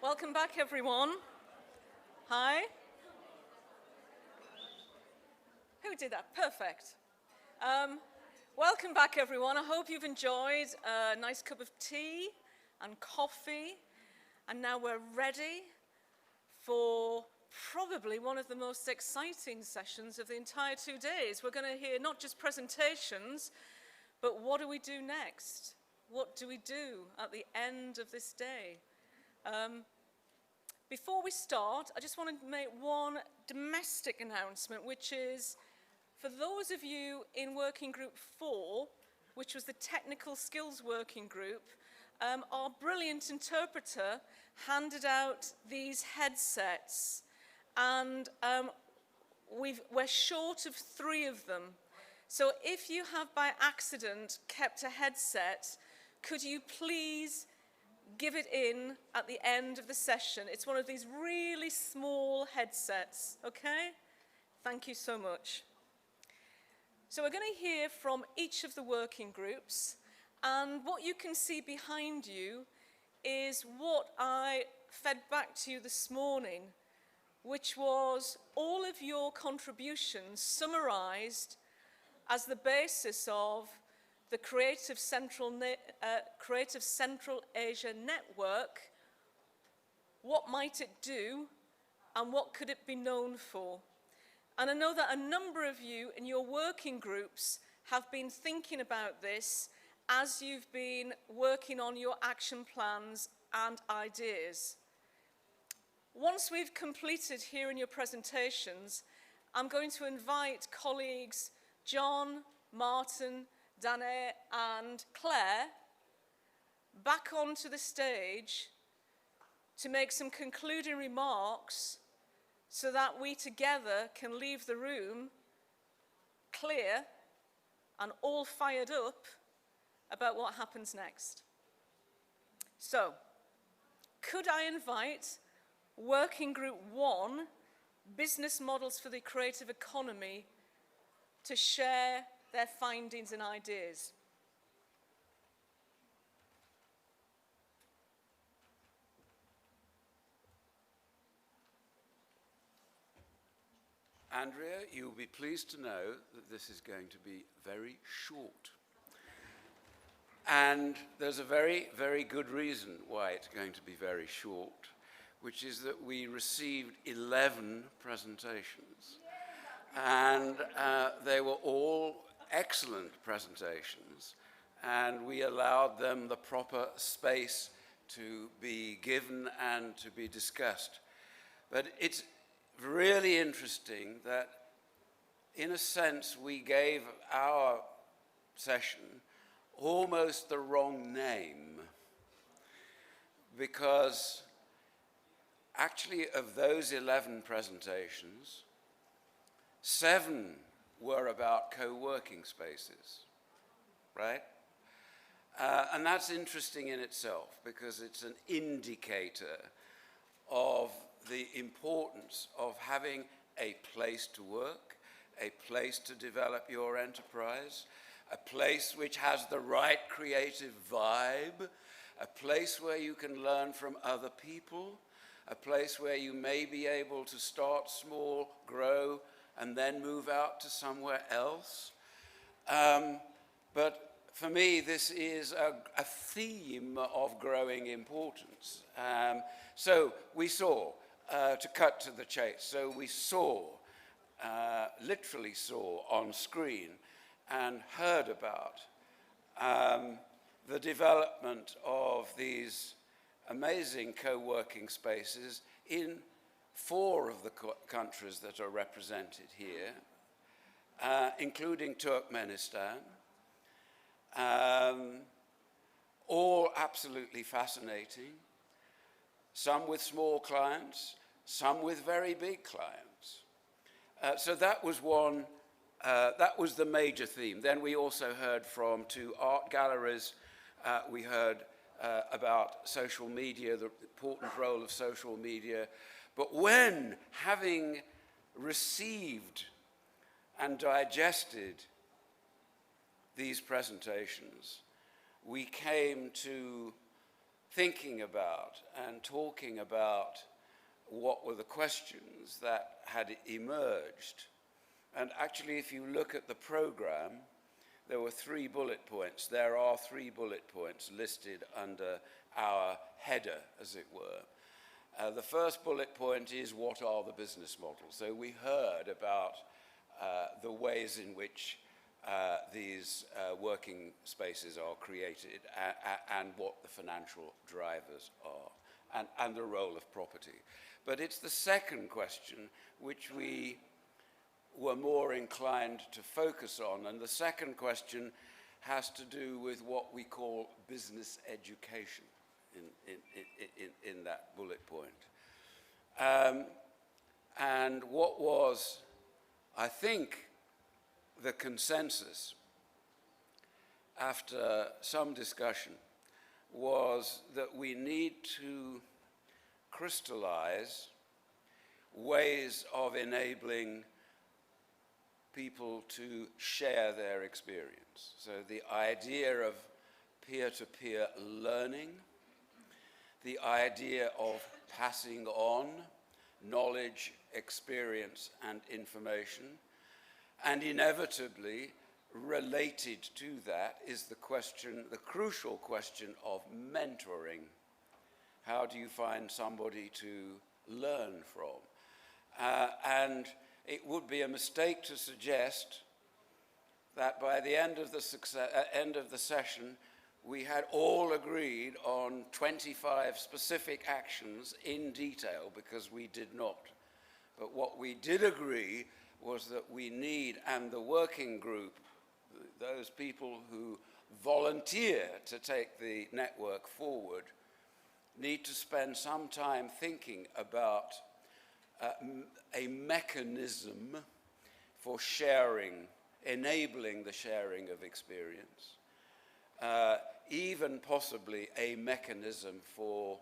Welcome back, everyone. Hi. Who did that? Perfect. Welcome back, everyone. I hope you've enjoyed a nice cup of tea and coffee. And now we're ready for probably one of the most exciting sessions of the entire 2 days. We're going to hear not just presentations, but what do we do next? What do we do at the end of this day? Before we start, I just want to make one domestic announcement, which is for those of you in Working Group 4, which was the Technical Skills Working Group, our brilliant interpreter handed out these headsets, and we're short of 3 of them. So if you have by accident kept a headset, could you please give it in at the end of the session? It's one of these really small headsets, okay? Thank you so much. So we're going to hear from each of the working groups, and what you can see behind you is what I fed back to you this morning, which was all of your contributions summarized as the basis of the Creative Central Asia Network. What might it do, and what could it be known for? And I know that a number of you in your working groups have been thinking about this as you've been working on your action plans and ideas. Once we've completed hearing your presentations, I'm going to invite colleagues John, Martin, Danae and Claire back onto the stage to make some concluding remarks so that we together can leave the room clear and all fired up about what happens next. So, could I invite Working Group 1, Business Models for the Creative Economy, to share their findings and ideas? Andrea, you'll be pleased to know that this is going to be very short. And there's a very, very good reason why it's going to be very short, which is that we received 11 presentations. And they were all excellent presentations, and we allowed them the proper space to be given and to be discussed. But it's really interesting that, in a sense, we gave our session almost the wrong name, because actually of those 11 presentations, 7 were about co-working spaces, right? And that's interesting in itself, because it's an indicator of the importance of having a place to work, a place to develop your enterprise, a place which has the right creative vibe, a place where you can learn from other people, a place where you may be able to start small, grow, and then move out to somewhere else. But for me, this is a theme of growing importance. So we saw, to cut to the chase, so we saw, literally saw on screen and heard about the development of these amazing co-working spaces in 4 of the countries that are represented here, including Turkmenistan, all absolutely fascinating, some with small clients, some with very big clients. So that was one, that was the major theme. Then we also heard from 2 art galleries. We heard about social media, the important role of social media. But when, having received and digested these presentations, we came to thinking about and talking about what were the questions that had emerged. And actually, if you look at the program, there were 3 bullet points. There are 3 bullet points listed under our header, as it were. The first bullet point is, what are the business models? So we heard about the ways in which these working spaces are created and what the financial drivers are, and the role of property. But it's the second question which we were more inclined to focus on, and the second question has to do with what we call business education in that bullet point. And what was, I think, the consensus after some discussion was that we need to crystallize ways of enabling people to share their experience. So the idea of peer-to-peer learning, the idea of passing on knowledge, experience, and information, and inevitably related to that is the question, the crucial question of mentoring. How do you find somebody to learn from? And it would be a mistake to suggest that by the end of the session, we had all agreed on 25 specific actions in detail, because we did not. But what we did agree was that we need, and the working group, those people who volunteer to take the network forward, need to spend some time thinking about a mechanism for sharing, enabling the sharing of experience, even possibly a mechanism for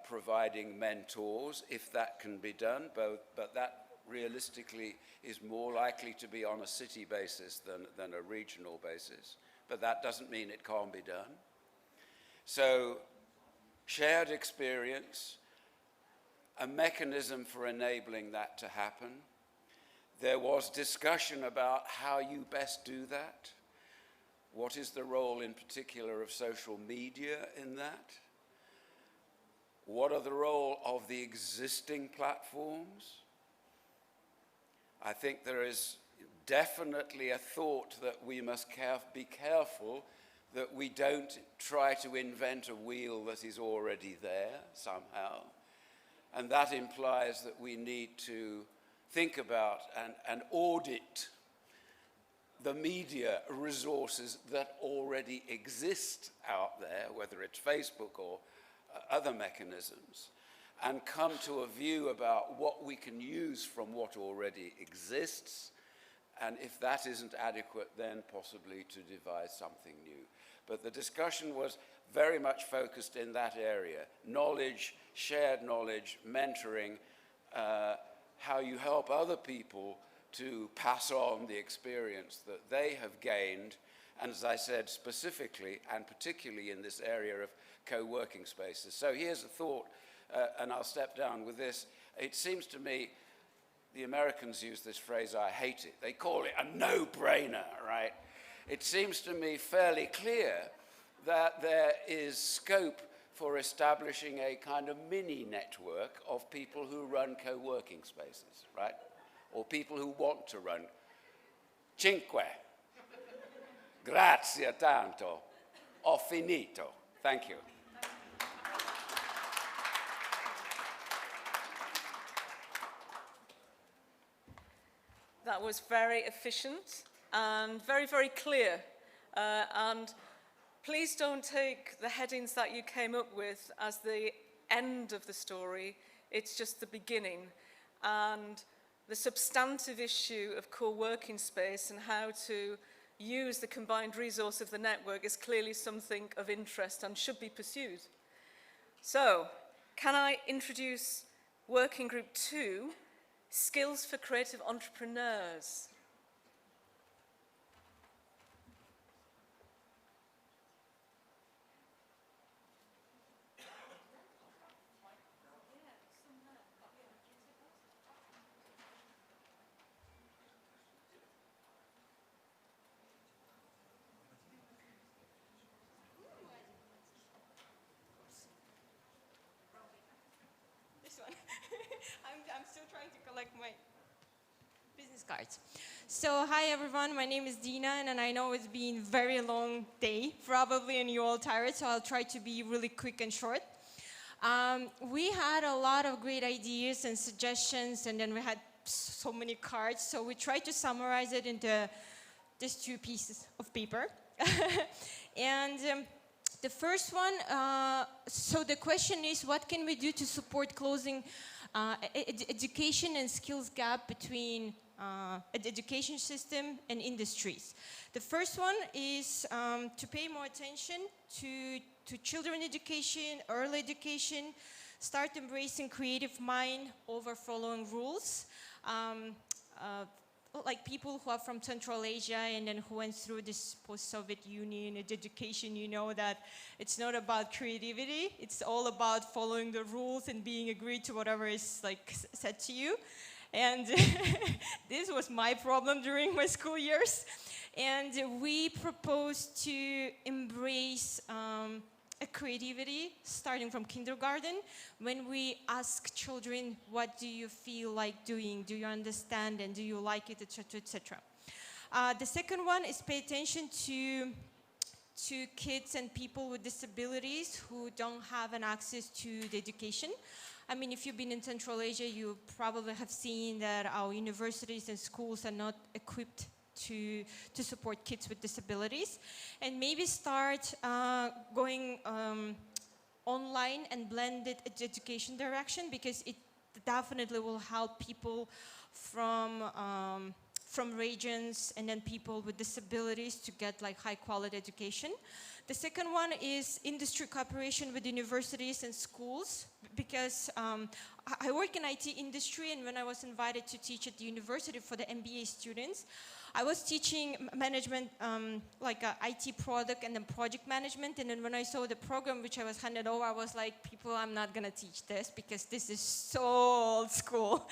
providing mentors, if that can be done, but that realistically is more likely to be on a city basis than a regional basis. But that doesn't mean it can't be done. So shared experience, a mechanism for enabling that to happen. There was discussion about how you best do that. What is the role in particular of social media in that? What are the role of the existing platforms? I think there is definitely a thought that we must be careful that we don't try to invent a wheel that is already there somehow. And that implies that we need to think about and audit the media resources that already exist out there, whether it's Facebook or other mechanisms, and come to a view about what we can use from what already exists, and if that isn't adequate, then possibly to devise something new. But the discussion was very much focused in that area: knowledge, shared knowledge, mentoring, how you help other people to pass on the experience that they have gained, and as I said, specifically and particularly in this area of co-working spaces. So here's a thought, and I'll step down with this. It seems to me, the Americans use this phrase, I hate it. They call it a no-brainer, right? It seems to me fairly clear that there is scope for establishing a kind of mini network of people who run co-working spaces, right? Or people who want to run. Cinque. Grazie tanto. Ho finito. Thank you. That was very efficient and very, very clear. And please don't take the headings that you came up with as the end of the story. It's just the beginning. And the substantive issue of co-working space and how to use the combined resource of the network is clearly something of interest and should be pursued. So, can I introduce Working Group 2, Skills for Creative Entrepreneurs? like my business cards. So hi everyone, my name is Dina, and I know it's been a very long day, probably, and you're all tired, so I'll try to be really quick and short. We had a lot of great ideas and suggestions, and then we had so many cards, so we tried to summarize it into these 2 pieces of paper. And the first one, so the question is, what can we do to support closing education and skills gap between education system and industries? The first one is to pay more attention to children education, early education, start embracing creative mind over following rules. Like people who are from Central Asia and then who went through this post-Soviet Union education, you know that it's not about creativity, it's all about following the rules and being agreed to whatever is like said to you. And this was my problem during my school years. And we proposed to embrace a creativity starting from kindergarten, when we ask children, what do you feel like doing? Do you understand and do you like it, etc., etc. The second one is pay attention to kids and people with disabilities who don't have an access to the education. I mean, if you've been in Central Asia, you probably have seen that our universities and schools are not equipped to support kids with disabilities, and maybe start going online and blended education direction, because it definitely will help people from regions and then people with disabilities to get like high quality education. The second one is industry cooperation with universities and schools, because I work in IT industry, and when I was invited to teach at the university for the MBA students, I was teaching management, like IT product and then project management. And then when I saw the program which I was handed over, I was like, people, I'm not going to teach this because this is so old school.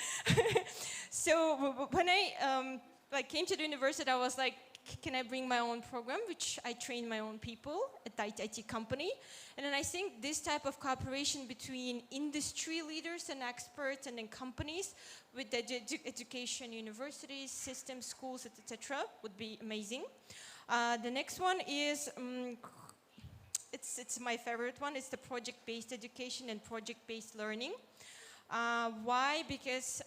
So when I like came to the university, I was like, can I bring my own program, which I train my own people at the IT company. And then I think this type of cooperation between industry leaders and experts and then companies with the education, universities, systems, schools, etc., would be amazing. The next one is, it's my favorite one, it's the project-based education and project-based learning. Why? Because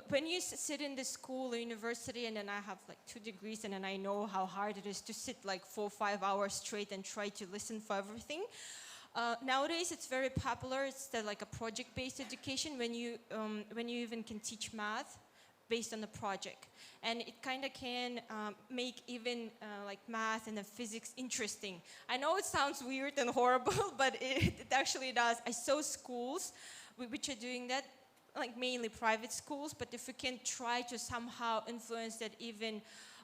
when you sit in the school or university, and then I have like 2 degrees, and then I know how hard it is to sit like 4 or 5 hours straight and try to listen for everything. Nowadays, it's very popular. It's like a project-based education, when you even can teach math based on the project, and it kind of can make even like math and the physics interesting. I know it sounds weird and horrible, but it actually does. I saw schools which are doing that, like mainly private schools, but if we can try to somehow influence that even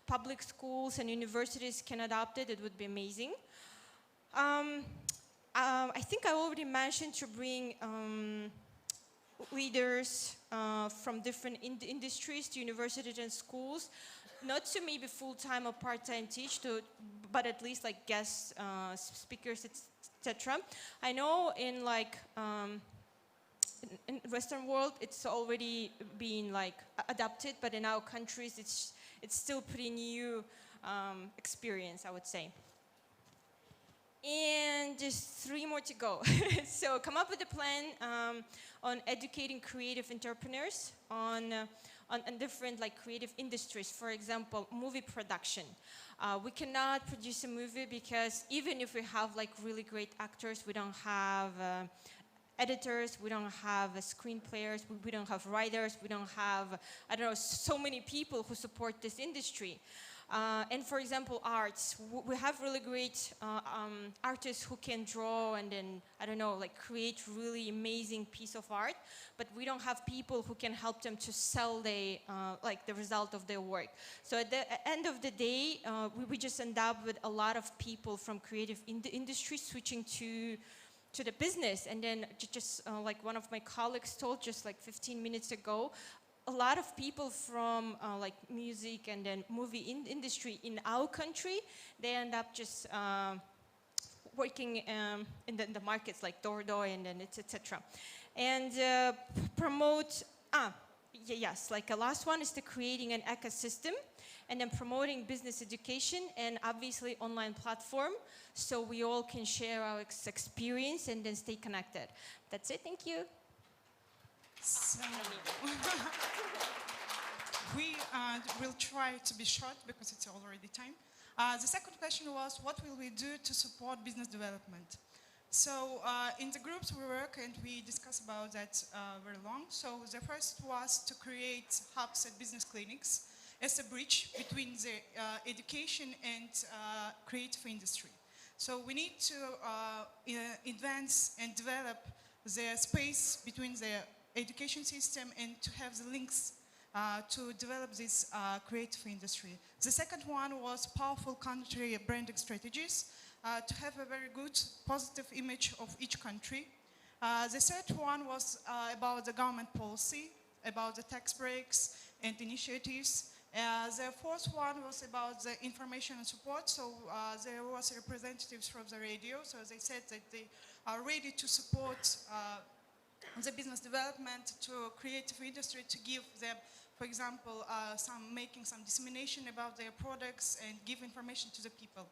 public schools and universities can adopt it, it would be amazing. I think I already mentioned to bring leaders from different industries to universities and schools, not to maybe full-time or part-time teach, but at least like guest speakers, etc. I know in like in Western world, it's already been like adapted, but in our countries, it's still pretty new experience, I would say. And just 3 more to go. So come up with a plan on educating creative entrepreneurs on different like creative industries. For example, movie production. We cannot produce a movie because even if we have like really great actors, we don't have editors, we don't have screenplayers, we don't have writers, we don't have, I don't know, so many people who support this industry. And for example, arts, we have really great artists who can draw and then, I don't know, like create really amazing piece of art, but we don't have people who can help them to sell like the result of their work. So at the end of the day, we just end up with a lot of people from creative industry switching to the business. And then just like one of my colleagues told just like 15 minutes ago, a lot of people from like music and then movie industry in our country, they end up just working in the markets like door and then etc. And promote Yes, like a last one is the creating an ecosystem and then promoting business education and obviously online platform so we all can share our experience and then stay connected. That's it, thank you. So, we will try to be short because it's already time. The second question was, what will we do to support business development? So in the groups we work and we discuss about that very long. So the first was to create hubs at business clinics as a bridge between the education and creative industry. So we need to advance and develop the space between the education system and to have the links to develop this creative industry. The second one was powerful country branding strategies to have a very good positive image of each country. The third one was about the government policy, about the tax breaks and initiatives. The fourth one was about the information and support. So there was representatives from the radio. So they said that they are ready to support the business development to creative industry to give them, for example, making some dissemination about their products and give information to the people.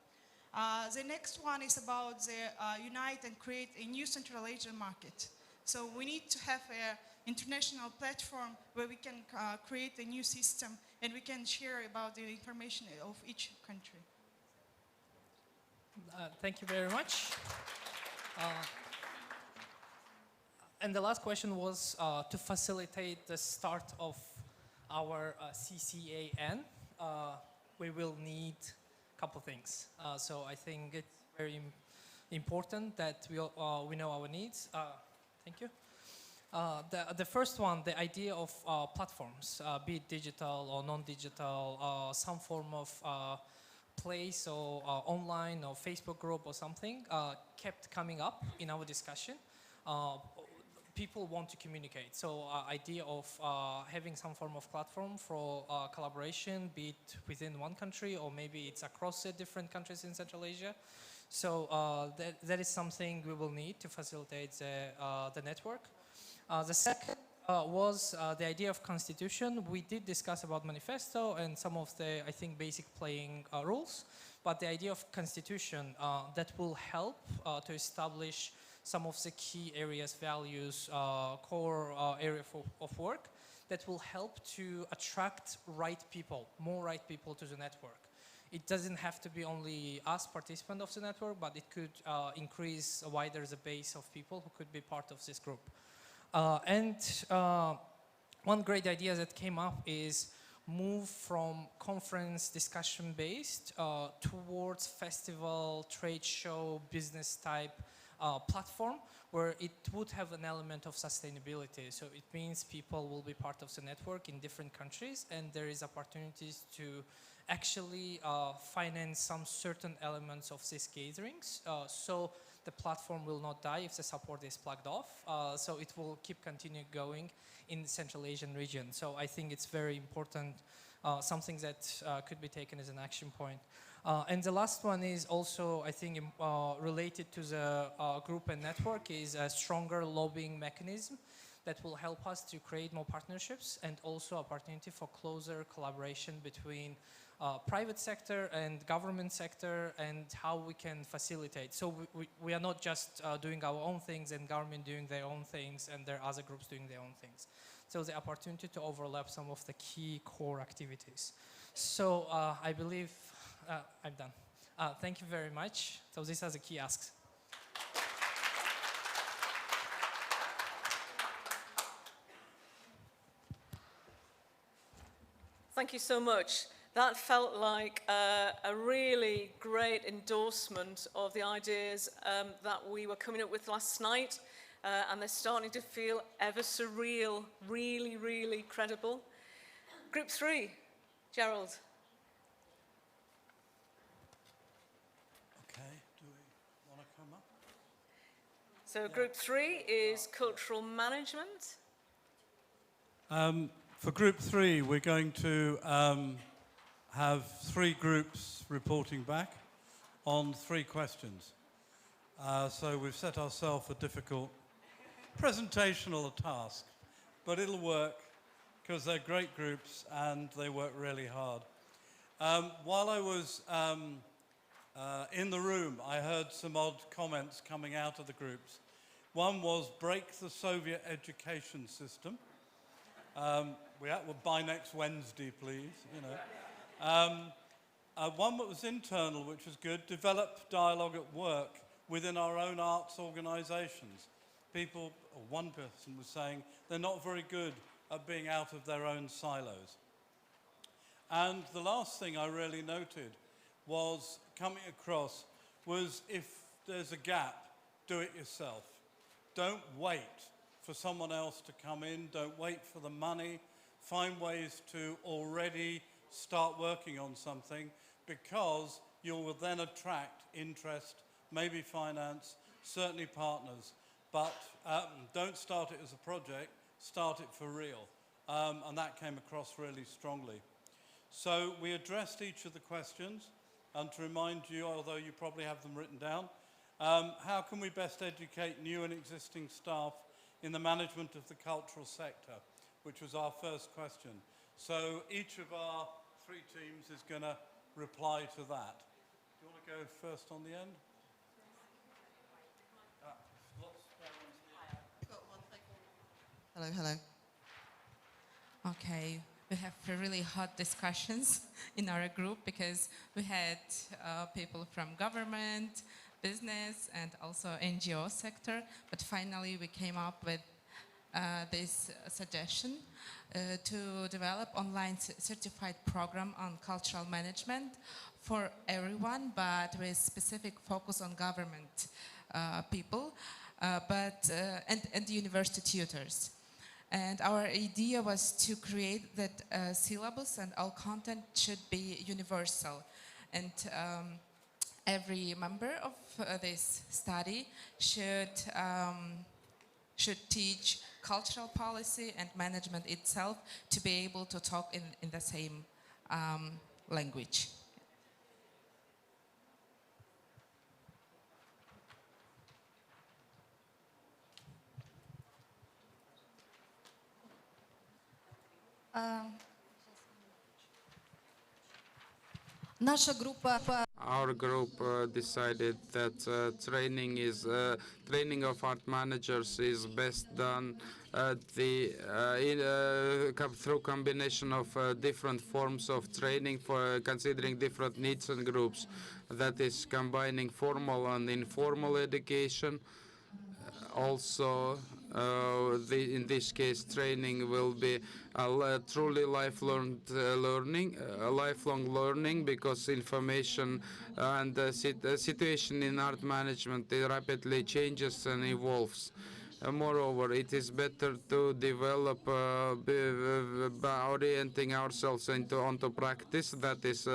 The next one is about the unite and create a new Central Asian market. So we need to have an international platform where we can create a new system and we can share about the information of each country. Thank you very much. And the last question was to facilitate the start of our CCAN. We will need a couple things. So I think it's very important that we know our needs. Thank you. The first one, the idea of platforms, be it digital or non-digital, some form of place or online or Facebook group or something, kept coming up in our discussion. People want to communicate. So idea of having some form of platform for collaboration, be it within one country or maybe it's across different countries in Central Asia. So that is something we will need to facilitate the network. The second was the idea of constitution. We did discuss about manifesto and some of the, I think, basic playing rules, but the idea of constitution that will help to establish some of the key areas, values, core area of work that will help to attract more right people to the network. It doesn't have to be only us participants of the network, but it could increase wider the base of people who could be part of this group. And one great idea that came up is move from conference discussion based towards festival, trade show, business type platform where it would have an element of sustainability. So it means people will be part of the network in different countries and there is opportunities to actually finance some certain elements of these gatherings. So the platform will not die if the support is plugged off. So it will keep continuing going in the Central Asian region. So I think it's very important, something that could be taken as an action point. And the last one is also, I think, related to the group and network is a stronger lobbying mechanism that will help us to create more partnerships and also opportunity for closer collaboration between private sector and government sector and how we can facilitate. So we are not just doing our own things and government doing their own things and there are other groups doing their own things. So the opportunity to overlap some of the key core activities. So I believe I'm done. Thank you very much. So these are the key asks. Thank you so much. That felt like a really great endorsement of the ideas that we were coming up with last night, and they're starting to feel ever so real, really, really credible. Group 3, Gerald. Okay, do we want to come up? So Group 3 is cultural management. For Group 3, we're going to have 3 groups reporting back on 3 questions. So we've set ourselves a difficult presentational task, but it'll work because they're great groups and they work really hard. While I was in the room, I heard some odd comments coming out of the groups. One was break the Soviet education system. Well, by next Wednesday, please, you know. One that was internal, which was good, develop dialogue at work within our own arts organisations. People, or one person was saying, they're not very good at being out of their own silos. And the last thing I really noted was coming across was if there's a gap, do it yourself. Don't wait for someone else to come in, don't wait for the money, find ways to already start working on something, because you will then attract interest, maybe finance, certainly partners. But don't start it as a project, start it for real. And that came across really strongly. So we addressed each of the questions, and to remind you, although you probably have them written down, how can we best educate new and existing staff in the management of the cultural sector, which was our first question. So each of our three teams is going to reply to that. Do you want to go first on the end? Hello, hello. Okay, we have really hot discussions in our group because we had people from government, business, and also NGO sector, but finally we came up with this suggestion to develop online certified program on cultural management for everyone, but with specific focus on government people, and university tutors. And our idea was to create that syllabus and all content should be universal. And every member of this study should teach cultural policy and management itself to be able to talk in the same language. Our group decided that training of art managers is best done through combination of different forms of training for considering different needs and groups. That is combining formal and informal education. Also, in this case, training will be truly lifelong learning, because information and the situation in art management rapidly changes and evolves. Moreover, it is better to develop by orienting ourselves onto practice, that is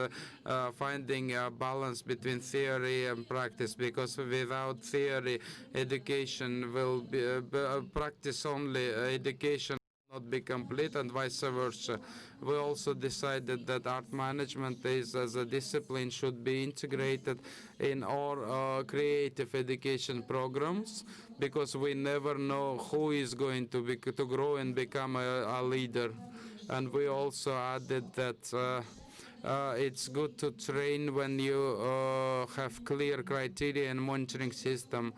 finding a balance between theory and practice, because without theory, education will be practice only, education will not be complete, and vice versa. We also decided that art management as a discipline should be integrated in our creative education programs, because we never know who is going to grow and become a leader. And we also added that it's good to train when you have clear criteria and monitoring system.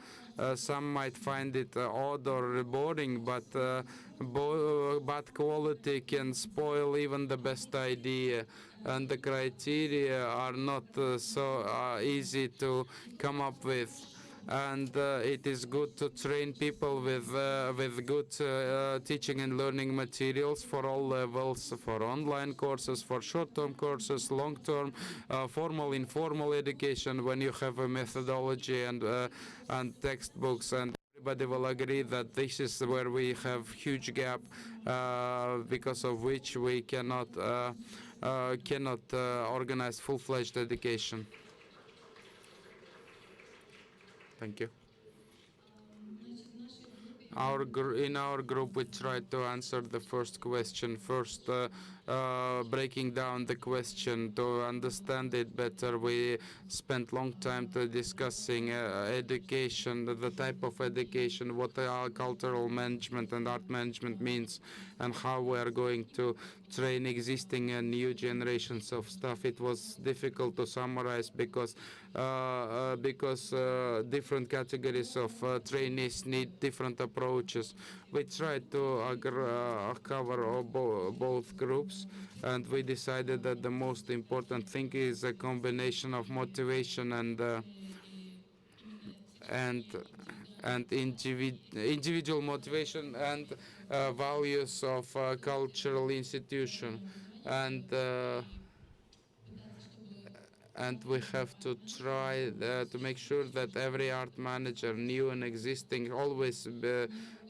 Some might find it odd or boring, but bad quality can spoil even the best idea, and the criteria are not so easy to come up with. And it is good to train people with good teaching and learning materials for all levels, for online courses, for short-term courses, long-term, formal, informal education, when you have a methodology and textbooks. And everybody will agree that this is where we have huge gap, because of which we cannot organize full-fledged education. Thank you. in our group, we tried to answer the first question first, breaking down the question to understand it better. We spent long time to discussing education, the type of education, what cultural management and art management means, and how we are going to train existing and new generations of staff. It was difficult to summarize because different categories of trainees need different approaches. We tried to cover both groups, and we decided that the most important thing is a combination of motivation and individual motivation and values of cultural institution, and we have to try to make sure that every art manager, new and existing, always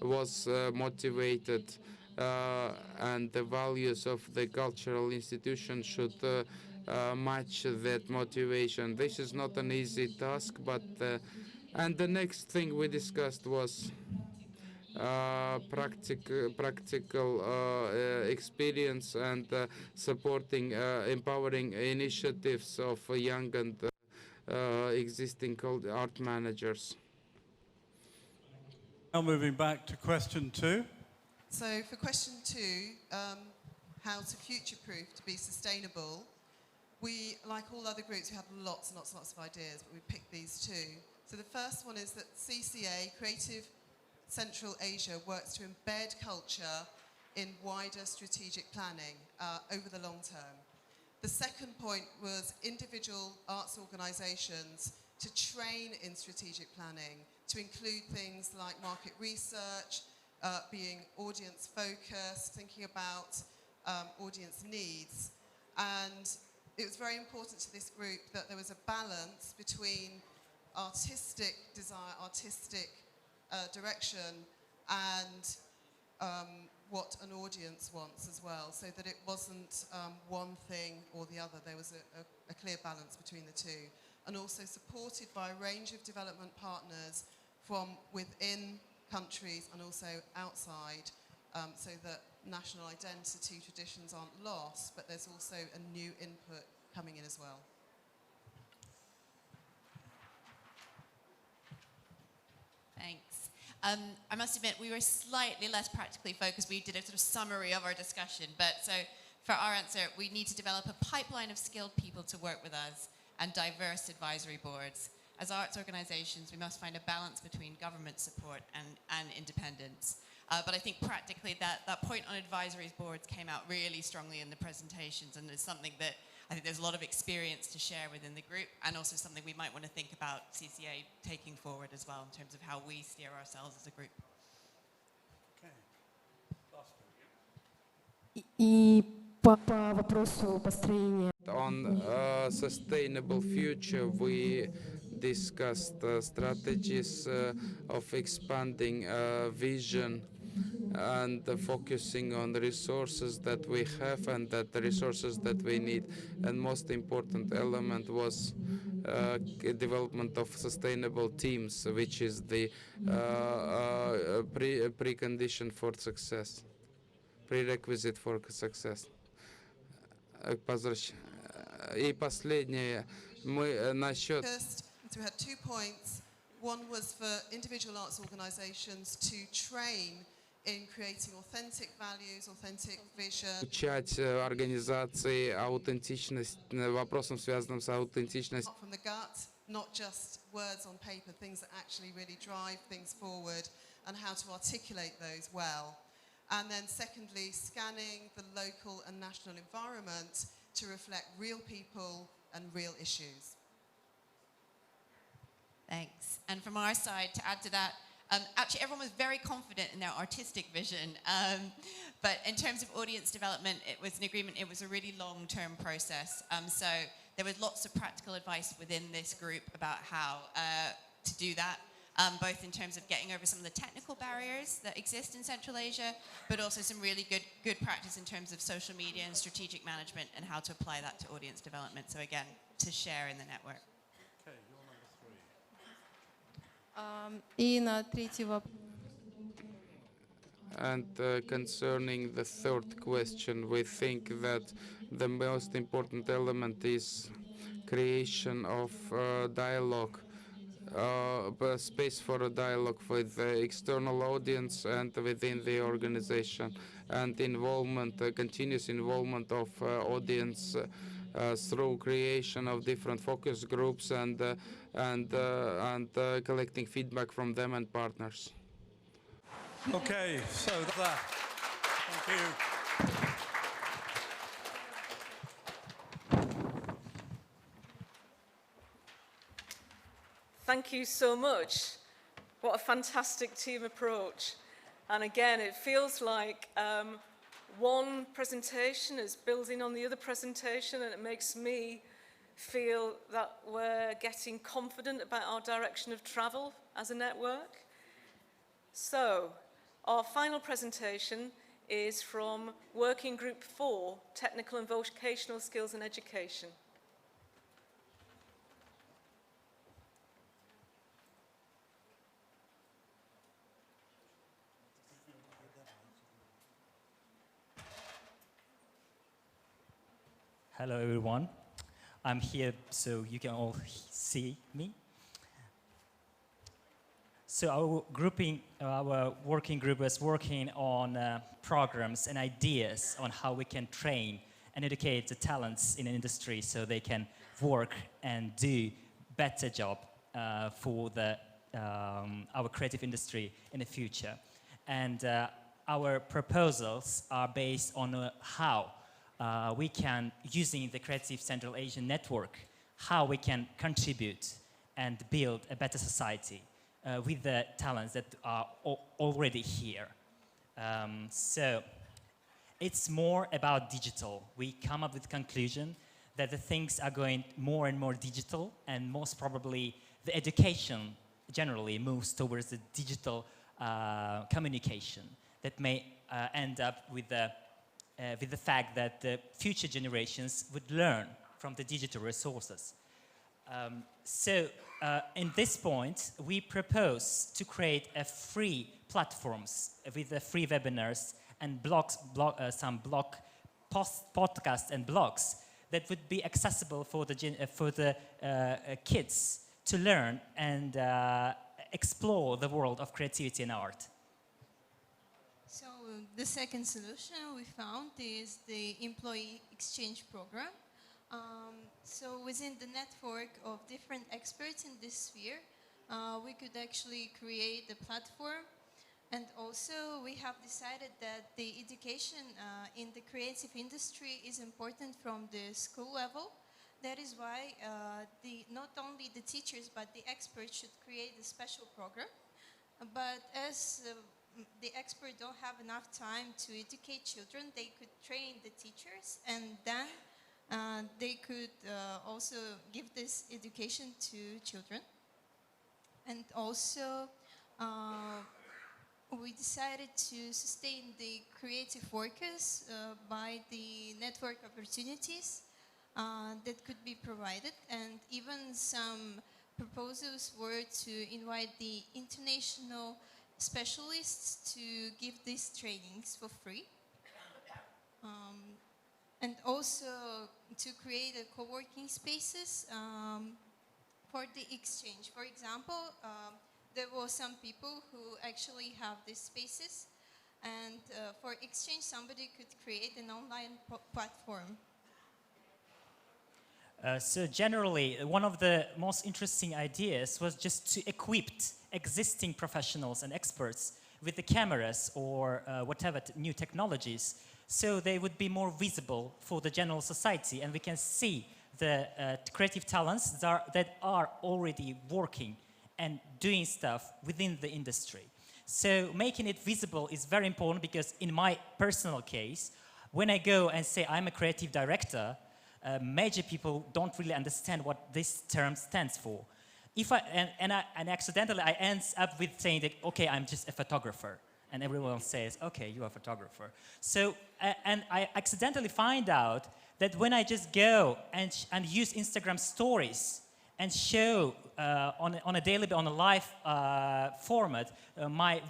was motivated, and the values of the cultural institution should match that motivation. This is not an easy task, but and the next thing we discussed was practical experience and supporting, empowering initiatives of young and existing art managers. Now moving back to question 2. So for question 2, how to future-proof to be sustainable, we, like all other groups, we have lots and lots and lots of ideas, but we picked these 2. So the first one is that CCA, Creative Central Asia, works to embed culture in wider strategic planning over the long term. The second point was individual arts organisations to train in strategic planning, to include things like market research, being audience focused, thinking about audience needs. And it was very important to this group that there was a balance between artistic desire, artistic direction, and what an audience wants as well, so that it wasn't one thing or the other. There was a clear balance between the two, and also supported by a range of development partners from within countries and also outside, so that national identity traditions aren't lost, but there's also a new input coming in as well. Thanks. I must admit, we were slightly less practically focused. We did a sort of summary of our discussion. But so for our answer, we need to develop a pipeline of skilled people to work with us and diverse advisory boards. As arts organisations, we must find a balance between government support and independence. But I think practically that point on advisory boards came out really strongly in the presentations, and it's something that I think there's a lot of experience to share within the group, and also something we might want to think about CCA taking forward as well in terms of how we steer ourselves as a group. Okay. И по вопросу построения. On sustainable future, we discussed strategies of expanding vision and focusing on the resources that we have and that the resources that we need. And most important element was development of sustainable teams, which is the precondition for success, prerequisite for success. И последнее, мы насчет... So we had 2 points. One was for individual arts organisations to train in creating authentic values, authentic vision. Учать организации аутентичность, вопросам, связанным с аутентичностью. From the gut, not just words on paper, things that actually really drive things forward, and how to articulate those well. And then secondly, scanning the local and national environment to reflect real people and real issues. Thanks. And from our side, to add to that, actually everyone was very confident in their artistic vision, but in terms of audience development, it was an agreement, it was a really long-term process. So there was lots of practical advice within this group about how to do that, both in terms of getting over some of the technical barriers that exist in Central Asia, but also some really good practice in terms of social media and strategic management and how to apply that to audience development. So again, to share in the network. Okay, you're number 3. И на третий вопрос. And concerning the third question, we think that the most important element is creation of dialogue, space for a dialogue with the external audience and within the organization, and involvement, continuous involvement of audience through creation of different focus groups and collecting feedback from them and partners. Okay, so that. Thank you. Thank you so much. What a fantastic team approach. And again, it feels like one presentation is building on the other presentation, and it makes me feel that we're getting confident about our direction of travel as a network. So, our final presentation is from Working Group 4, Technical and Vocational Skills and Education. Hello everyone. I'm here so you can all see me. So our working group is working on programs and ideas on how we can train and educate the talents in an industry so they can work and do better job for our creative industry in the future. And our proposals are based on how we can, using the Creative Central Asian Network, how we can contribute and build a better society with the talents that are already here. So it's more about digital. We come up with the conclusion that the things are going more and more digital, and most probably the education generally moves towards the digital communication that may end up with the fact that the future generations would learn from the digital resources. In this point, we propose to create a free platforms with free webinars and some podcasts and blogs that would be accessible for the kids to learn and explore the world of creativity and art. So the second solution we found is the employee exchange program. So within the network of different experts in this sphere, we could actually create a platform. And also we have decided that the education in the creative industry is important from the school level. That is why not only the teachers but the experts should create a special program. But as the experts don't have enough time to educate children, they could train the teachers, and then they could also give this education to children. And also we decided to sustain the creative workers by the network opportunities that could be provided, and even some proposals were to invite the international specialists to give these trainings for free. And also to create a co-working spaces for the exchange. For example, there were some people who actually have these spaces, and for exchange somebody could create an online platform. So generally, one of the most interesting ideas was just to equip existing professionals and experts with the cameras or whatever new technologies, so they would be more visible for the general society, and we can see the creative talents that are already working and doing stuff within the industry. So making it visible is very important, because in my personal case, when I go and say I'm a creative director, major people don't really understand what this term stands for. And accidentally I end up with saying that, okay, I'm just a photographer. And everyone says, okay, you're a photographer. So, and I accidentally find out that when I just go and use Instagram stories and show on a daily, on a live format, my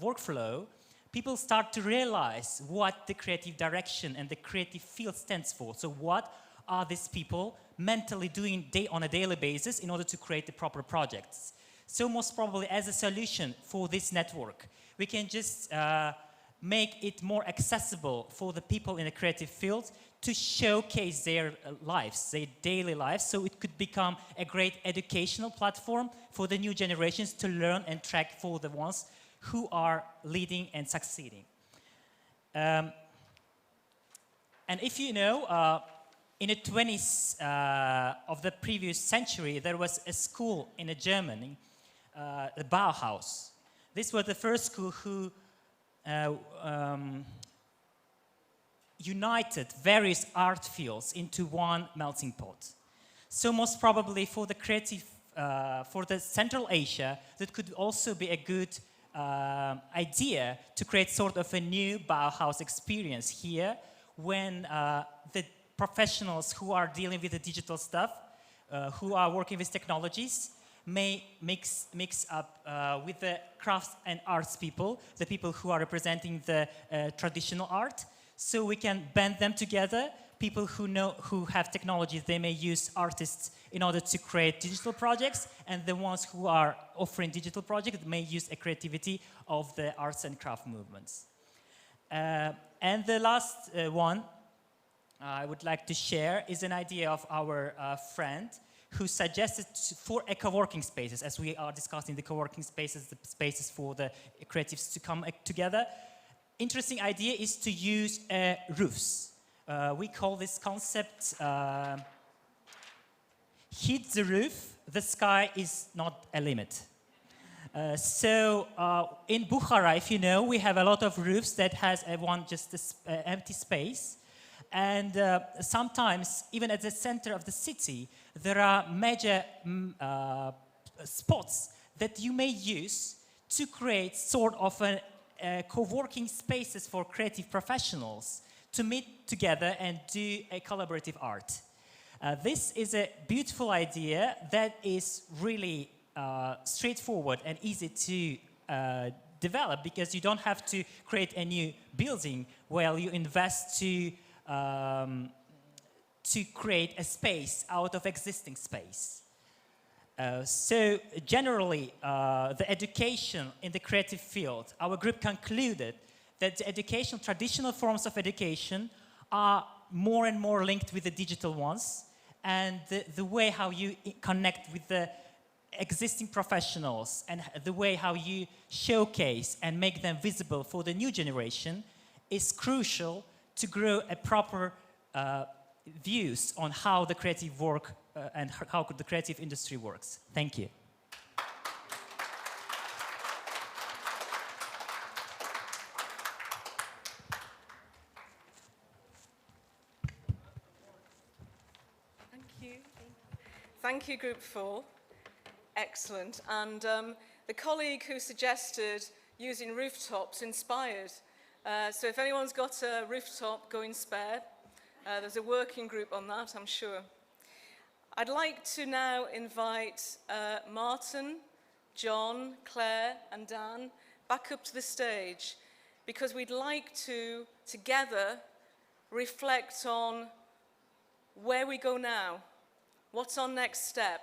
workflow, people start to realize what the creative direction and the creative field stands for. So what are these people mentally doing on a daily basis in order to create the proper projects? So most probably as a solution for this network, we can just make it more accessible for the people in the creative field to showcase their lives, their daily lives, so it could become a great educational platform for the new generations to learn and track for the ones who are leading and succeeding. And if you know, in the 20s of the previous century, there was a school in Germany, the Bauhaus. This was the first school who united various art fields into one melting pot. So most probably for the creative, for the Central Asia, that could also be a good idea to create sort of a new Bauhaus experience here when the professionals who are dealing with the digital stuff, who are working with technologies, may mix up with the crafts and arts people, the people who are representing the traditional art. So we can band them together. People who have technologies, they may use artists in order to create digital projects, and the ones who are offering digital projects may use a creativity of the arts and craft movements. And the last one I would like to share is an idea of our friend who suggested for a co-working spaces, as we are discussing the co-working spaces, the spaces for the creatives to come together. Interesting idea is to use roofs. We call this concept hit the roof, the sky is not a limit. So in Bukhara, if you know, we have a lot of roofs that has just empty space. And sometimes, even at the center of the city, there are major spots that you may use to create sort of co-working spaces for creative professionals to meet together and do a collaborative art. This is a beautiful idea that is really straightforward and easy to develop, because you don't have to create a new building while you invest to create a space out of existing space. So generally, the education in the creative field, our group concluded that the education, traditional forms of education are more and more linked with the digital ones, and the way how you connect with the existing professionals and the way how you showcase and make them visible for the new generation is crucial to grow a proper views on how the creative work and how the creative industry works. Thank you. Thank you. Thank you, Group 4. Excellent. And the colleague who suggested using rooftops inspired. So if anyone's got a rooftop going spare, there's a working group on that, I'm sure. I'd like to now invite Martin, John, Claire and Dan back up to the stage, because we'd like to, together, reflect on where we go now. What's our next step?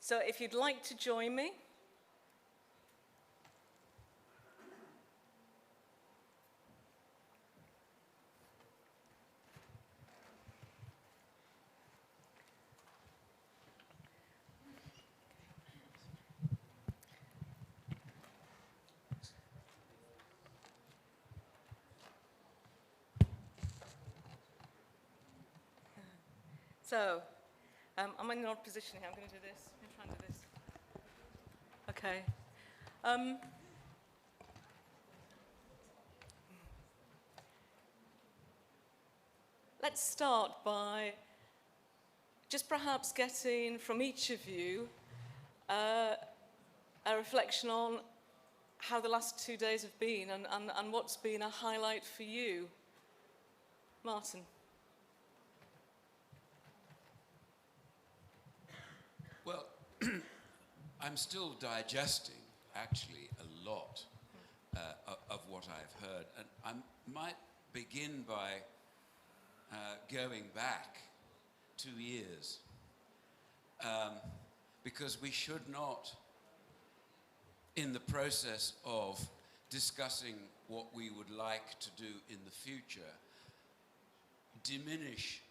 So if you'd like to join me. So, I'm in an odd position here. I'm going to do this. I'm going to try and do this. Okay. Let's start by just perhaps getting from each of you a reflection on how the last 2 days have been and what's been a highlight for you. Martin. Well, I'm still digesting, actually, a lot of might begin by going back 2 years, because we should not, in the process of discussing what we would like to do in the future, diminish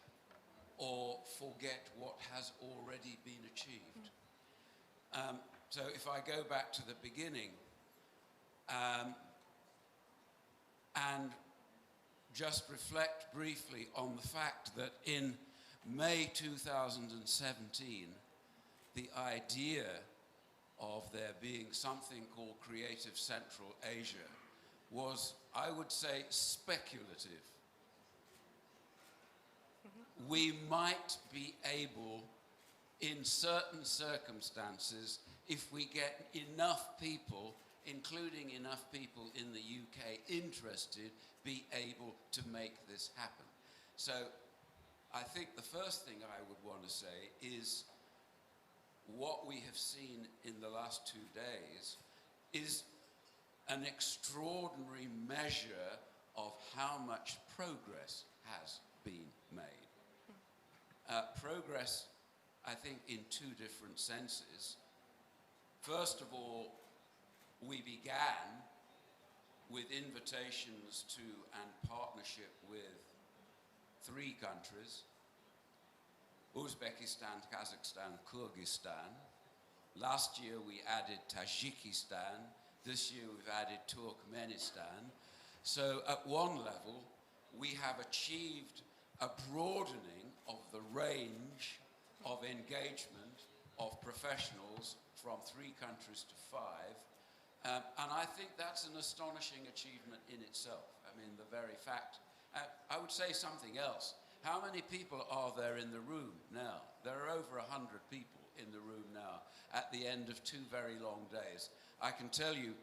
or forget what has already been achieved. So if I go back to the beginning and just reflect briefly on the fact that in May 2017, the idea of there being something called Creative Central Asia was, I would say, speculative. We might be able, in certain circumstances, if we get enough people, including enough people in the UK interested, be able to make this happen. So I think the first thing I would want to say is what we have seen in the last 2 days is an extraordinary measure of how much progress has been made. Progress, I think, in 2 different senses. First of all, we began with invitations to and partnership with 3 countries: Uzbekistan, Kazakhstan, Kyrgyzstan. Last year we added Tajikistan. This year we've added Turkmenistan. So at one level, we have achieved a broadening of the range of engagement of professionals from 3 countries to 5. And I think that's an astonishing achievement in itself. I mean, the very fact. I would say something else. How many people are there in the room now? There are over 100 people in the room now at the end of 2 very long days. I can tell you,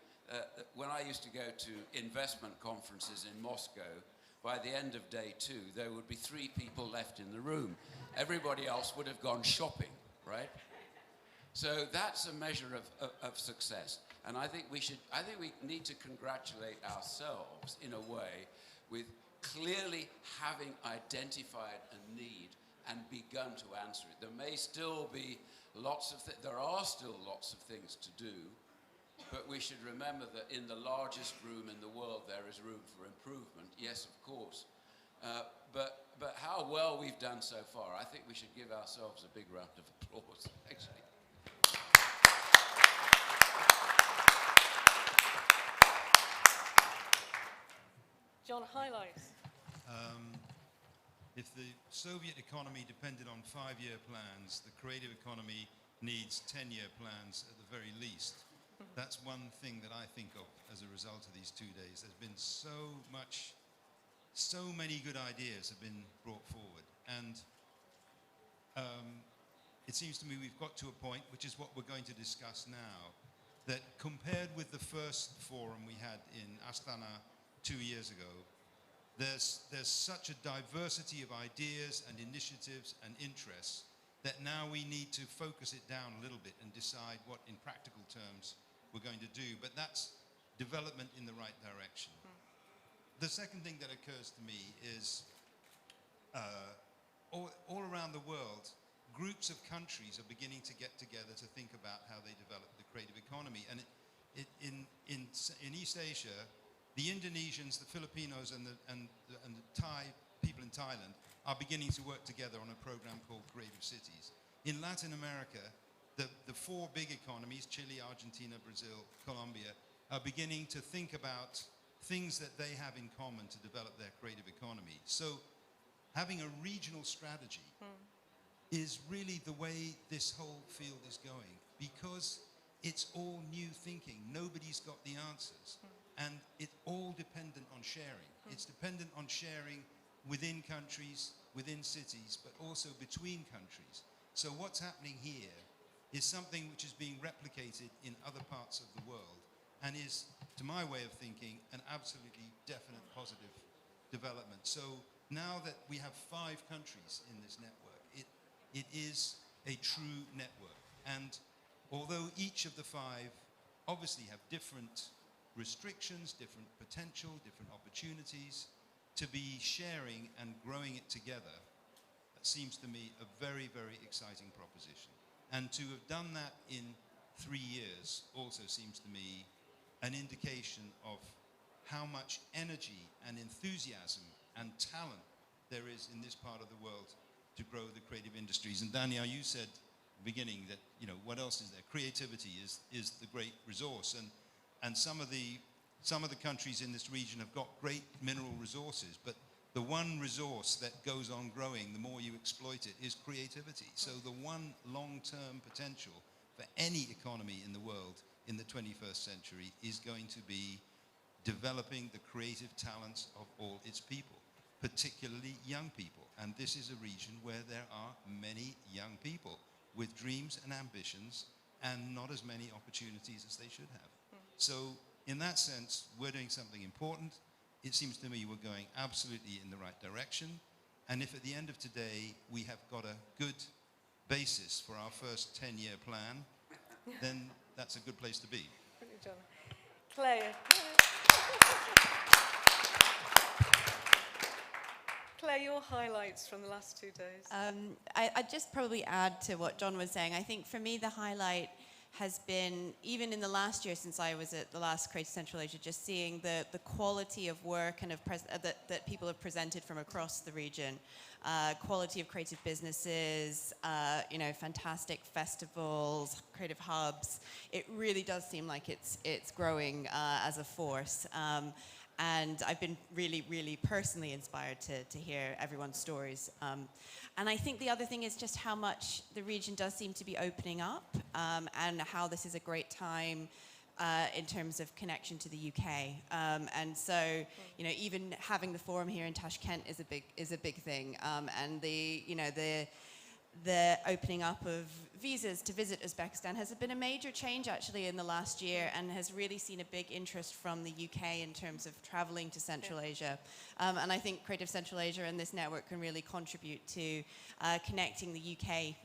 when I used to go to investment conferences in Moscow, by the end of day 2, there would be 3 people left in the room. Everybody else would have gone shopping, right? So that's a measure of success. And I think we need to congratulate ourselves in a way with clearly having identified a need and begun to answer it. There may still be there are still lots of things to do, but we should remember that in the largest room in the world there is room for improvement. Yes, of course. But how well we've done so far, I think we should give ourselves a big round of applause, actually. John, highlights. If the Soviet economy depended on 5-year plans, the creative economy needs 10-year plans at the very least. That's one thing that I think of as a result of these 2 days. There's been so many good ideas have been brought forward. And it seems to me we've got to a point, which is what we're going to discuss now, that compared with the first forum we had in Astana 2 years ago, there's such a diversity of ideas and initiatives and interests that now we need to focus it down a little bit and decide what, in practical terms, we're going to do. But that's development in the right direction. The second thing that occurs to me is all around the world, groups of countries are beginning to get together to think about how they develop the creative economy. And in East Asia, the Indonesians, the Filipinos, and the Thai people in Thailand are beginning to work together on a program called Creative Cities. In Latin America, the 4 big economies, Chile, Argentina, Brazil, Colombia, are beginning to think about things that they have in common to develop their creative economy. So having a regional strategy is really the way this whole field is going, because it's all new thinking. Nobody's got the answers. And it's all dependent on sharing. It's dependent on sharing within countries, within cities, but also between countries. So what's happening here is something which is being replicated in other parts of the world and is, to my way of thinking, an absolutely definite positive development. So now that we have 5 countries in this network, it is a true network. And although each of the 5 obviously have different restrictions, different potential, different opportunities, to be sharing and growing it together. That seems to me a very, very exciting proposition. And to have done that in 3 years also seems to me an indication of how much energy and enthusiasm and talent there is in this part of the world to grow the creative industries. And Daniel, you said at the beginning that, you know, what else is there? Creativity is the great resource. And some of the countries in this region have got great mineral resources, but the one resource that goes on growing the more you exploit it is creativity. So the one long-term potential for any economy in the world in the 21st century is going to be developing the creative talents of all its people, particularly young people. And this is a region where there are many young people with dreams and ambitions and not as many opportunities as they should have. So in that sense, we're doing something important. It seems to me we're going absolutely in the right direction. And if at the end of today we have got a good basis for our first 10-year plan, then that's a good place to be. Brilliant, John. Claire. Claire, your highlights from the last 2 days. I'd just probably add to what John was saying. I think for me the highlight has been, even in the last year since I was at the last Creative Central Asia, just seeing the quality of work and of that people have presented from across the region. Quality of creative businesses, you know, fantastic festivals, creative hubs. It really does seem like it's growing as a force. And I've been really, really personally inspired to hear everyone's stories. And I think the other thing is just how much the region does seem to be opening up, and how this is a great time in terms of connection to the UK. And so, you know, even having the forum here in Tashkent is a big thing. And the opening up of visas to visit Uzbekistan has been a major change actually in the last year, and has really seen a big interest from the UK in terms of traveling to Central Asia. And I think Creative Central Asia and this network can really contribute to connecting the UK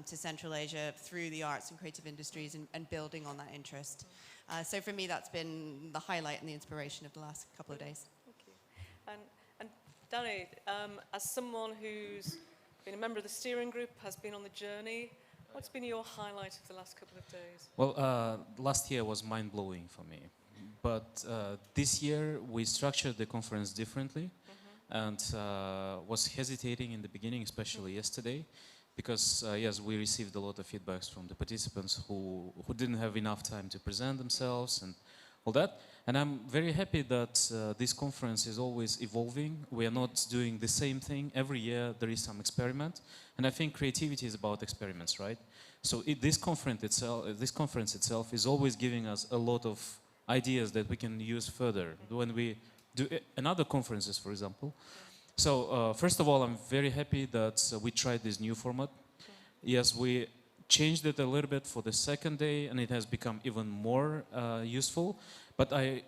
to Central Asia through the arts and creative industries, and building on that interest. So for me, that's been the highlight and the inspiration of the last couple of days. Thank you. And Danny, as someone who's been a member of the steering group, has been on the journey, what's been your highlight of the last couple of days? Well, last year was mind-blowing for me. But this year we structured the conference differently, and was hesitating in the beginning, especially yesterday, because yes, we received a lot of feedbacks from the participants who didn't have enough time to present themselves and all that. And I'm very happy that this conference is always evolving. We are not doing the same thing. Every year there is some experiment. And I think creativity is about experiments, right? So this conference itself is always giving us a lot of ideas that we can use further when we do another conferences, for example. So first of all, I'm very happy that we tried this new format. Yes, we changed it a little bit for the second day, and it has become even more useful. But I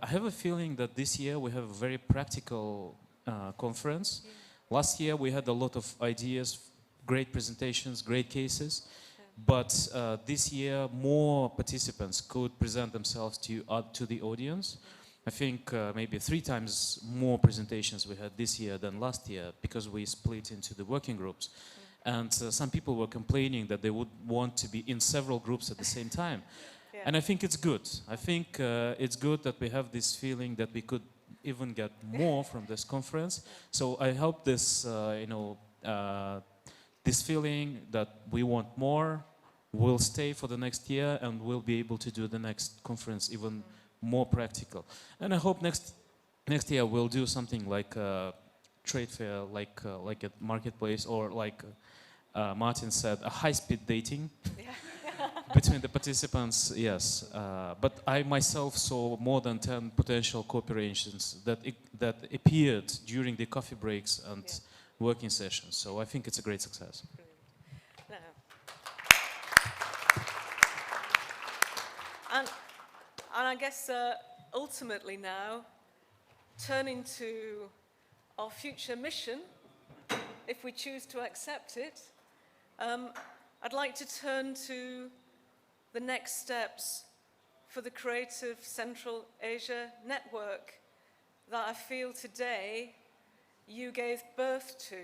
have a feeling that this year we have a very practical conference. Last year we had a lot of ideas, great presentations, great cases. But this year more participants could present themselves to the audience. I think maybe 3 times more presentations we had this year than last year, because we split into the working groups. And some people were complaining that they would want to be in several groups at the same time. Yeah. And I think it's good. I think it's good that we have this feeling that we could even get more from this conference. So I hope this, this feeling that we want more will stay for the next year, and we'll be able to do the next conference even more practical. And I hope next year we'll do something like a trade fair, like a marketplace, or like Martin said, a high-speed dating between the participants. Yes, but I myself saw more than 10 potential cooperations that appeared during the coffee breaks and working sessions. So I think it's a great success. And I guess ultimately now, turning to our future mission, if we choose to accept it, I'd like to turn to the next steps for the Creative Central Asia Network that I feel today you gave birth to.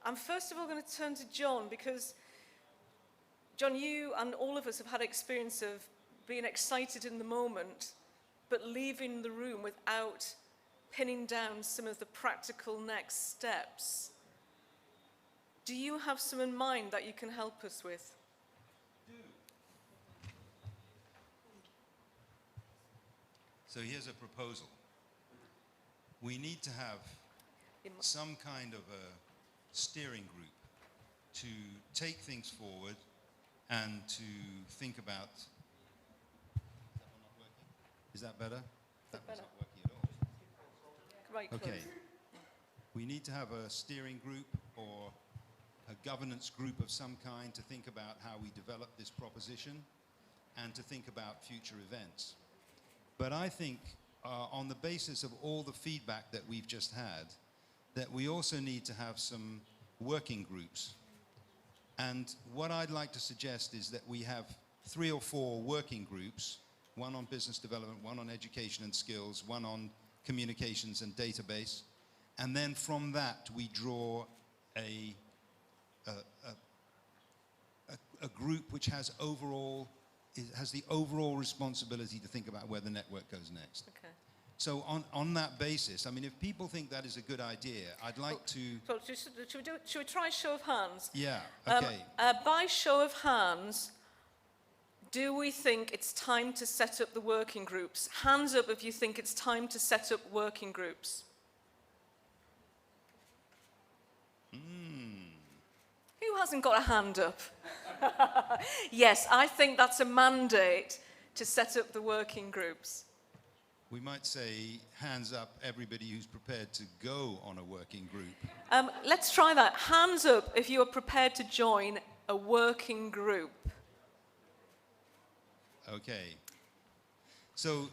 I'm first of all going to turn to John, because John, you and all of us have had experience of being excited in the moment, but leaving the room without pinning down some of the practical next steps. Do you have some in mind that you can help us with? So here's a proposal. We need to have some kind of a steering group to take things forward and to think about. Is that better? That one's not working at all. Right, okay. close. We need to have a steering group or a governance group of some kind to think about how we develop this proposition and to think about future events. But I think on the basis of all the feedback that we've just had, that we also need to have some working groups. And what I'd like to suggest is that we have 3 or 4 working groups, one on business development, one on education and skills, one on communications and database. And then from that, we draw a group which has the overall responsibility to think about where the network goes next. Okay. So on that basis, I mean, if people think that is a good idea, I'd like to... So should we try a show of hands? Yeah, okay. By show of hands, do we think it's time to set up the working groups? Hands up if you think it's time to set up working groups. Who hasn't got a hand up? Yes, I think that's a mandate to set up the working groups. We might say, hands up, everybody who's prepared to go on a working group. Let's try that. Hands up if you are prepared to join a working group. Okay. So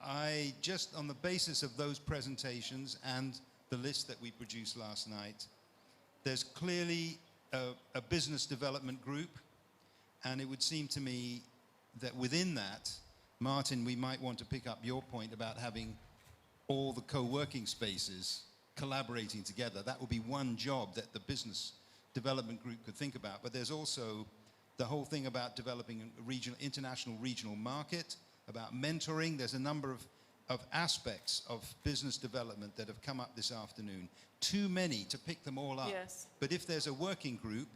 I just, on the basis of those presentations and the list that we produced last night, there's clearly a business development group, and it would seem to me that within that, Martin, we might want to pick up your point about having all the co-working spaces collaborating together. That would be one job that the business development group could think about. But there's also the whole thing about developing a international regional market, about mentoring. There's a number of aspects of business development that have come up this afternoon. Too many to pick them all up. Yes. But if there's a working group,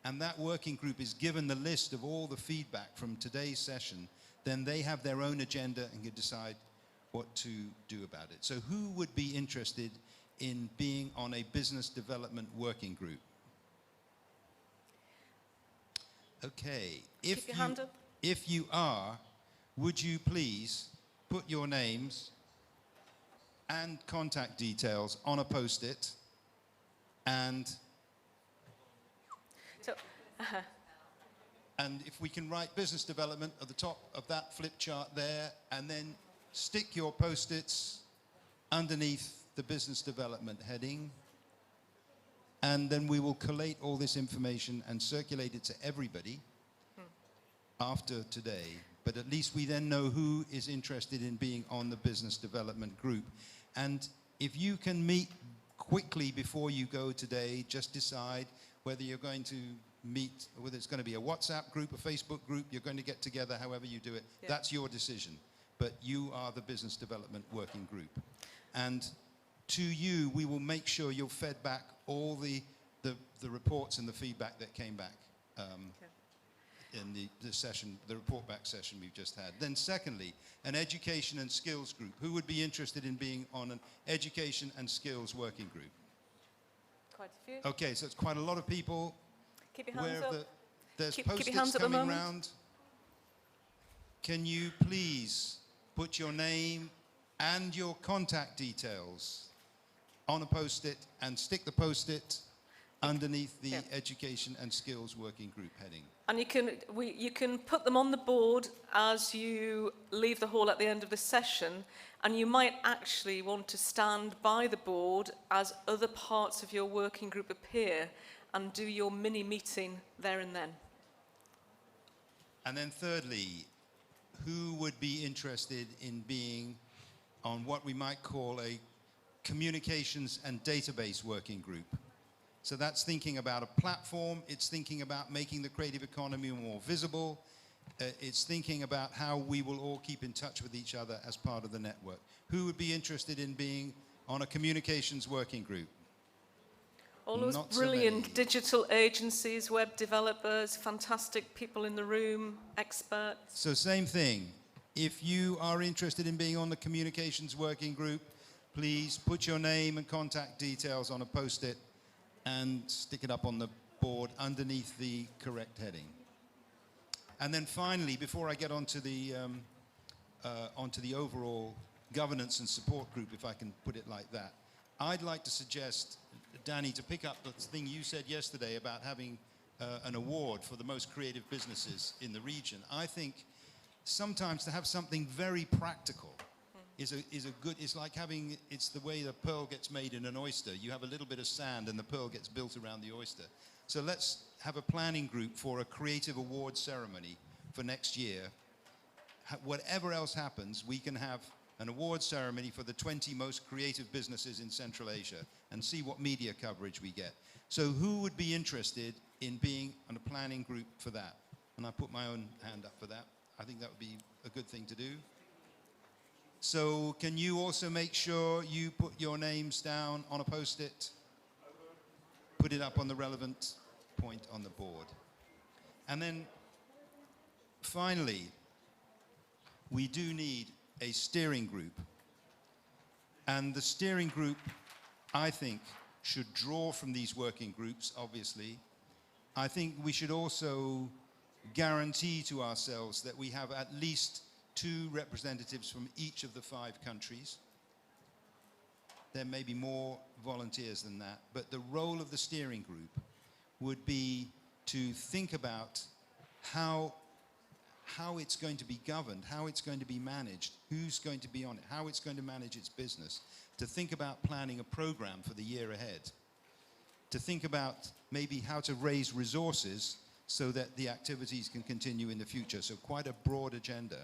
and that working group is given the list of all the feedback from today's session, then they have their own agenda and can decide what to do about it. So who would be interested in being on a business development working group? Okay. Keep your hand up. If you are, would you please put your names and contact details on a post-it, and So, and if we can write business development at the top of that flip chart there, and then stick your post-its underneath the business development heading, and then we will collate all this information and circulate it to everybody after today. But at least we then know who is interested in being on the business development group. And if you can meet quickly before you go today, just decide whether you're going to meet, whether it's going to be a WhatsApp group, a Facebook group, you're going to get together, however you do it. Yeah. That's your decision. But you are the business development working group. And to you, we will make sure you're fed back all the reports and the feedback that came back in the session, the report back session we've just had. Then secondly, an education and skills group. Who would be interested in being on an education and skills working group? quite a few. Okay, so it's quite a lot of people. Keep your hands up. There's Keep your post-its hands up a coming moment. round. Can you please put your name and your contact details on a post-it and stick the post-it underneath the education and skills working group heading? And you can put them on the board as you leave the hall at the end of the session, and you might actually want to stand by the board as other parts of your working group appear and do your mini meeting there and then. And then thirdly, who would be interested in being on what we might call a communications and database working group? So that's thinking about a platform, it's thinking about making the creative economy more visible, it's thinking about how we will all keep in touch with each other as part of the network. Who would be interested in being on a communications working group? All those Not so brilliant many. digital agencies, web developers, fantastic people in the room, experts. So same thing. If you are interested in being on the communications working group, please put your name and contact details on a post-it and stick it up on the board underneath the correct heading. And then finally, before I get onto the overall governance and support group, if I can put it like that, I'd like to suggest, Danny, to pick up the thing you said yesterday about having an award for the most creative businesses in the region. I think sometimes to have something very practical is a good, it's like having, it's the way the pearl gets made in an oyster. You have a little bit of sand and the pearl gets built around the oyster. So let's have a planning group for a creative award ceremony for next year. Whatever else happens, we can have an award ceremony for the 20 most creative businesses in Central Asia and see what media coverage we get. So who would be interested in being on a planning group for that? And I put my own hand up for that. I think that would be a good thing to do. So can you also make sure you put your names down on a post-it? Put it up on the relevant point on the board. And then finally, we do need a steering group. And the steering group, I think, should draw from these working groups, obviously. I think we should also guarantee to ourselves that we have at least 2 representatives from each of the 5 countries. There may be more volunteers than that, but the role of the steering group would be to think about how it's going to be governed, how it's going to be managed, who's going to be on it, how it's going to manage its business, to think about planning a program for the year ahead, to think about maybe how to raise resources so that the activities can continue in the future. So quite a broad agenda.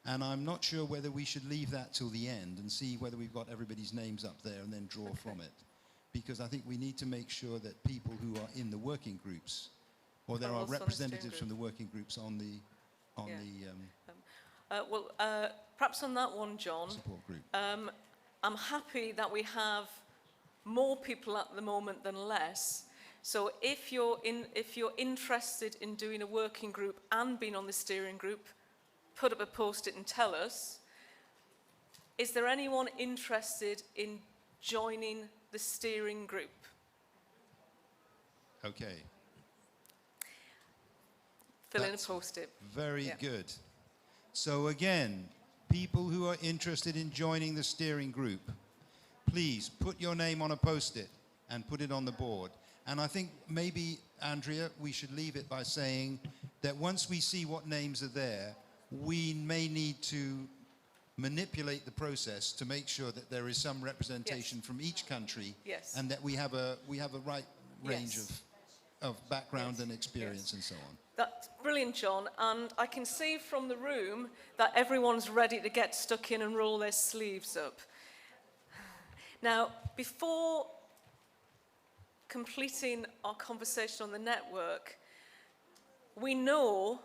And I'm not sure whether we should leave that till the end and see whether we've got everybody's names up there and then draw from it. Because I think we need to make sure that people who are in the working groups, or there are representatives from the working groups on the perhaps on that one, John, support group. I'm happy that we have more people at the moment than less. So if you're interested in doing a working group and being on the steering group, put up a post-it and tell us. Is there anyone interested in joining the steering group? Okay. Fill in a post-it. Very good. So again, people who are interested in joining the steering group, please put your name on a post-it and put it on the board. And I think maybe, Andrea, we should leave it by saying that once we see what names are there, we may need to manipulate the process to make sure that there is some representation from each country, and that we have a right range of background and experience and so on. That's brilliant, John. And I can see from the room that everyone's ready to get stuck in and roll their sleeves up. Now, before completing our conversation on the network, we know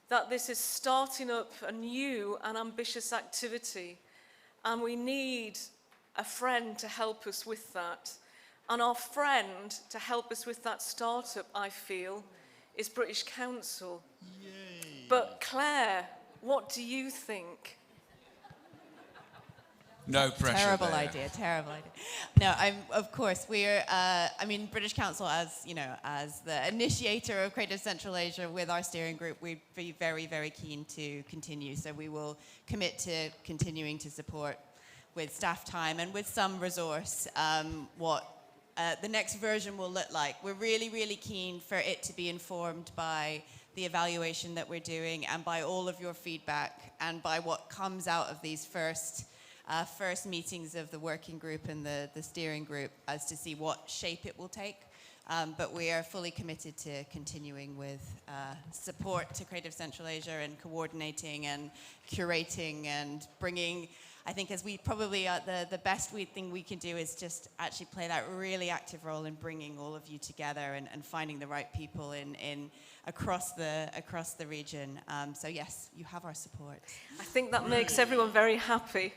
that this is starting up a new and ambitious activity, and we need a friend to help us with that. And our friend to help us with that startup, I feel, is British Council. Yay. But Claire, what do you think? No pressure. Terrible there. idea, terrible idea. No, of course, we're, British Council, as, as the initiator of Creative Central Asia with our steering group, we'd be very, very keen to continue. So we will commit to continuing to support with staff time and with some resource what the next version will look like. We're really, really keen for it to be informed by the evaluation that we're doing and by all of your feedback and by what comes out of these first meetings of the working group and the steering group as to see what shape it will take. But we are fully committed to continuing with support to Creative Central Asia and coordinating and curating and bringing, I think as we probably are, the best thing we can do is just actually play that really active role in bringing all of you together and finding the right people in across the region. So yes, you have our support. I think that makes everyone very happy.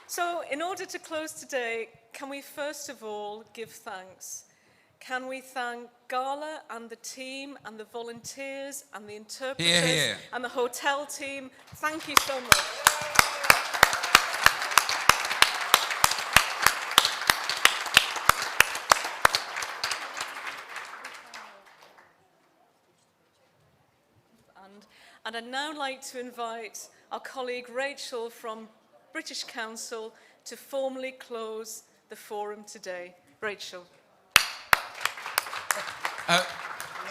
So in order to close today, can we first of all give thanks? Can we thank Gala and the team and the volunteers and the interpreters and the hotel team? Thank you so much. And I'd now like to invite our colleague Rachel from British Council to formally close the forum today. Rachel.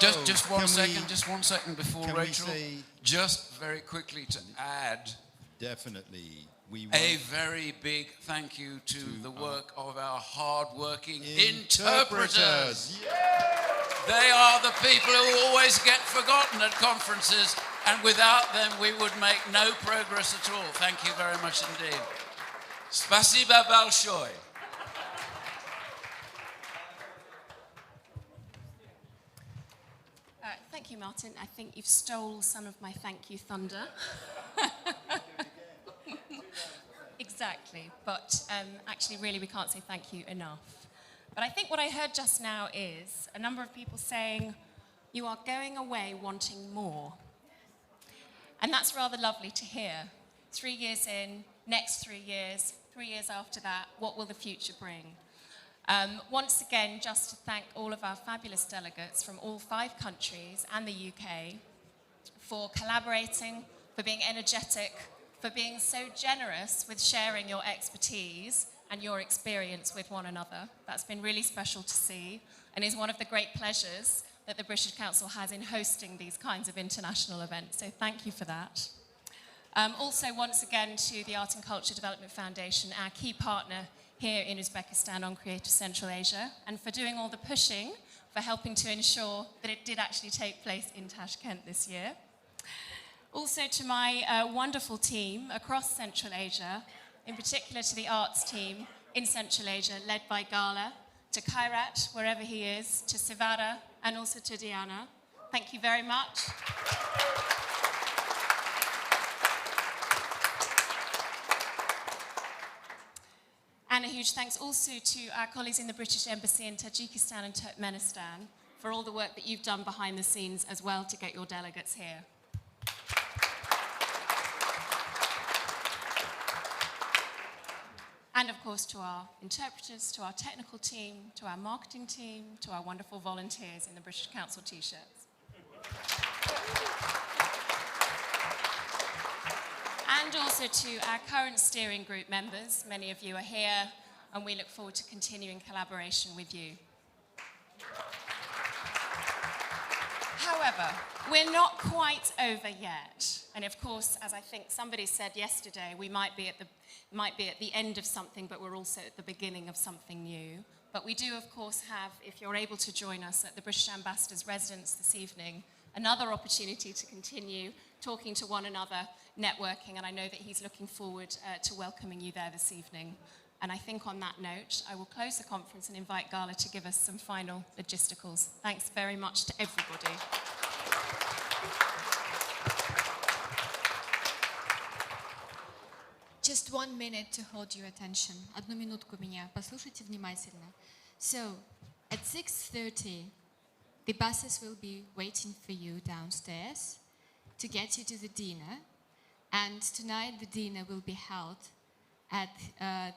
Just one second before Rachel. Just very quickly to add. Definitely. A very big thank you to the work of our hard-working interpreters. They are the people who always get forgotten at conferences, and without them we would make no progress at all. Thank you very much indeed. Spasiba balshoy. Thank you, Martin. I think you've stole some of my thank you thunder. Exactly, but actually really we can't say thank you enough. But I think what I heard just now is a number of people saying, you are going away wanting more. And that's rather lovely to hear. 3 years in, next 3 years, 3 years after that, what will the future bring? Once again, just to thank all of our fabulous delegates from all 5 countries and the UK for collaborating, for being energetic, for being so generous with sharing your expertise and your experience with one another. That's been really special to see and is one of the great pleasures that the British Council has in hosting these kinds of international events. So thank you for that. Also, once again, to the Art and Culture Development Foundation, our key partner here in Uzbekistan on Creative Central Asia, and for doing all the pushing, for helping to ensure that it did actually take place in Tashkent this year. Also to my wonderful team across Central Asia, in particular to the arts team in Central Asia, led by Gala, to Kairat, wherever he is, to Sivara, and also to Diana. Thank you very much. And a huge thanks also to our colleagues in the British Embassy in Tajikistan and Turkmenistan for all the work that you've done behind the scenes as well to get your delegates here. And of course to our interpreters, to our technical team, to our marketing team, to our wonderful volunteers in the British Council t-shirts. And also to our current steering group members. Many of you are here, and we look forward to continuing collaboration with you. However, we're not quite over yet. And of course, as I think somebody said yesterday, we might be at the end of something, but we're also at the beginning of something new. But we do, of course, have, if you're able to join us at the British Ambassador's residence this evening, another opportunity to continue talking to one another, networking, and I know that he's looking forward to welcoming you there this evening. And I think on that note, I will close the conference and invite Gala to give us some final logisticals. Thanks very much to everybody. Just 1 minute to hold your attention. Одну минутку меня. Послушайте внимательно. So, at 6:30, the buses will be waiting for you downstairs to get you to the dinner. And tonight the dinner will be held at the